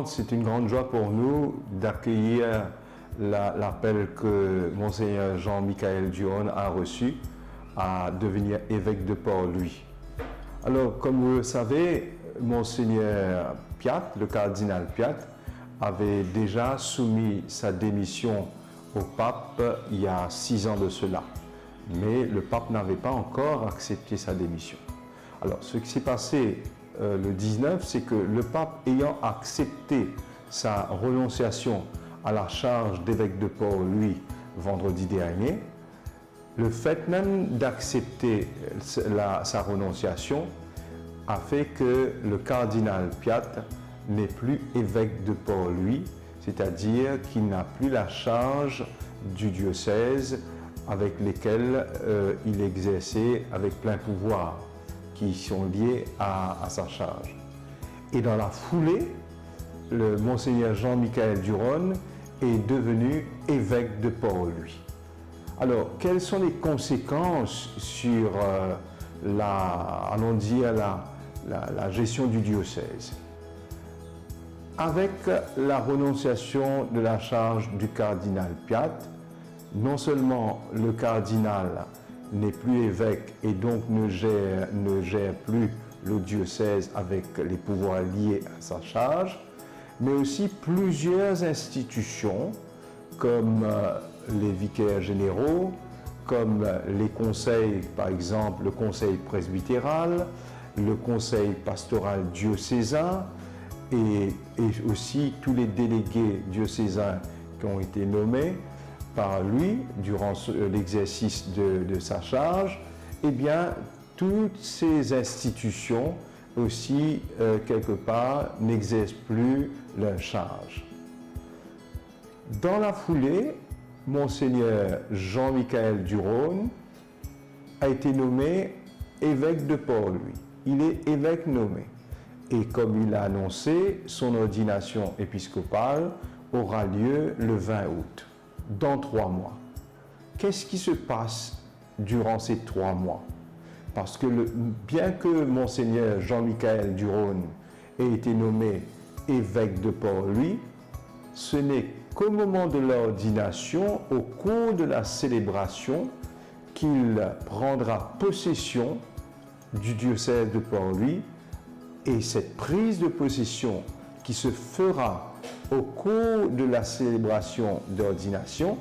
c'est une grande joie pour nous d'accueillir l'appel que Monseigneur Jean-Michel Duron a reçu à devenir évêque de Port-Louis. Alors, comme vous le savez, Monseigneur Piat, le cardinal Piat, avait déjà soumis sa démission au pape il y a 6 ans de cela. Mais le pape n'avait pas encore accepté sa démission. Alors, ce qui s'est passé le 19, c'est que le pape ayant accepté sa renonciation à la charge d'évêque de Port-Louis vendredi dernier, le fait même d'accepter sa renonciation a fait que le cardinal Piat n'est plus évêque de Port-Louis, c'est-à-dire qu'il n'a plus la charge du diocèse avec lesquels il exerçait avec plein pouvoir, qui sont liés à sa charge. Et dans la foulée, le Monseigneur Jean-Michel Duron est devenu évêque de Port-Louis. Alors, quelles sont les conséquences sur la gestion du diocèse? Avec la renonciation de la charge du cardinal Piat, non seulement le cardinal n'est plus évêque et donc ne gère plus le diocèse avec les pouvoirs liés à sa charge, mais aussi plusieurs institutions comme les vicaires généraux, comme les conseils, par exemple le conseil presbytéral, le conseil pastoral diocésain et aussi tous les délégués diocésains qui ont été nommés par lui durant l'exercice de sa charge, eh bien, toutes ces institutions aussi, quelque part, n'exercent plus leur charge. Dans la foulée, Monseigneur Jean-Michel Duron a été nommé évêque de Port-Louis. Il est évêque nommé. Et comme il l'a annoncé, son ordination épiscopale aura lieu le 20 août. Dans 3 mois. Qu'est-ce qui se passe durant ces 3 mois? Parce que bien que Monseigneur Jean-Michel Duron ait été nommé évêque de Port-Louis, ce n'est qu'au moment de l'ordination, au cours de la célébration, qu'il prendra possession du diocèse de Port-Louis, et cette prise de possession qui se fera au cours de la célébration d'ordination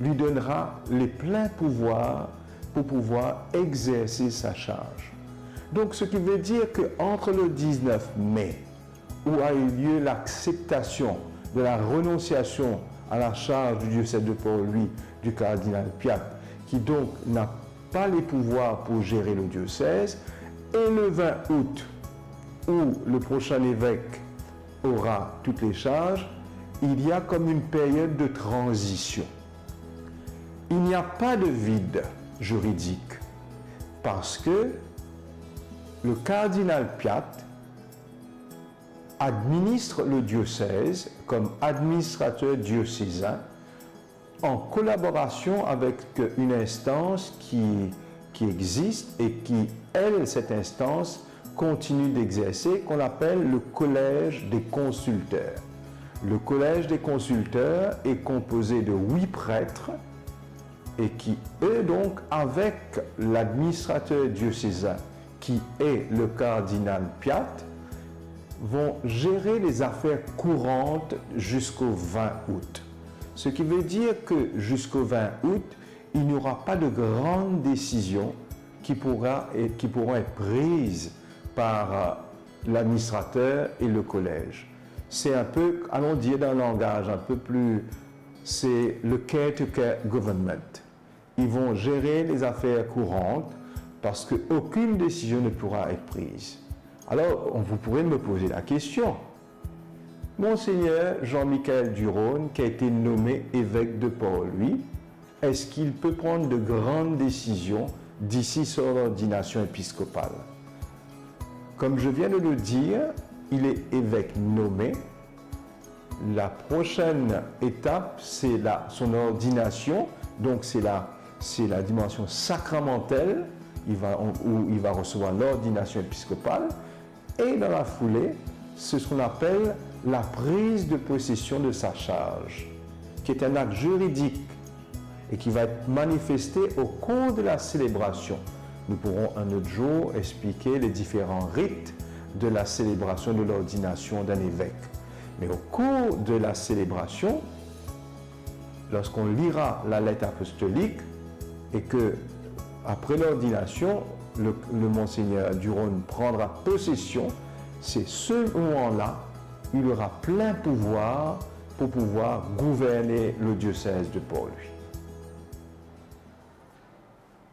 lui donnera les pleins pouvoirs pour pouvoir exercer sa charge. Donc, ce qui veut dire qu'entre le 19 mai, où a eu lieu l'acceptation de la renonciation à la charge du diocèse de Port-Louis du cardinal Piat, qui donc n'a pas les pouvoirs pour gérer le diocèse, et le 20 août, où le prochain évêque aura toutes les charges, il y a comme une période de transition. Il n'y a pas de vide juridique parce que le cardinal Piat administre le diocèse comme administrateur diocésain en collaboration avec une instance qui existe et qui, elle, cette instance, continue d'exercer, qu'on appelle le collège des consulteurs. Le collège des consulteurs est composé de 8 prêtres et qui, eux donc, avec l'administrateur diocésain, qui est le cardinal Piat, vont gérer les affaires courantes jusqu'au 20 août. Ce qui veut dire que jusqu'au 20 août, il n'y aura pas de grandes décisions qui pourront être prises par l'administrateur et le collège. C'est un peu, allons dire dans un langage un peu plus, c'est le caretaker government. Ils vont gérer les affaires courantes parce qu'aucune décision ne pourra être prise. Alors, vous pourrez me poser la question. Monseigneur Jean-Michel Duron, qui a été nommé évêque de Port-Louis, est-ce qu'il peut prendre de grandes décisions d'ici son ordination épiscopale? Comme je viens de le dire, il est évêque nommé. La prochaine étape, c'est son ordination, donc c'est la dimension sacramentelle, où il va recevoir l'ordination épiscopale. Et dans la foulée, c'est ce qu'on appelle la prise de possession de sa charge, qui est un acte juridique et qui va être manifesté au cours de la célébration. Nous pourrons un autre jour expliquer les différents rites de la célébration de l'ordination d'un évêque. Mais au cours de la célébration, lorsqu'on lira la lettre apostolique et que, après l'ordination, le Monseigneur Duron prendra possession, c'est ce moment-là, il aura plein pouvoir pour pouvoir gouverner le diocèse de Port-Louis.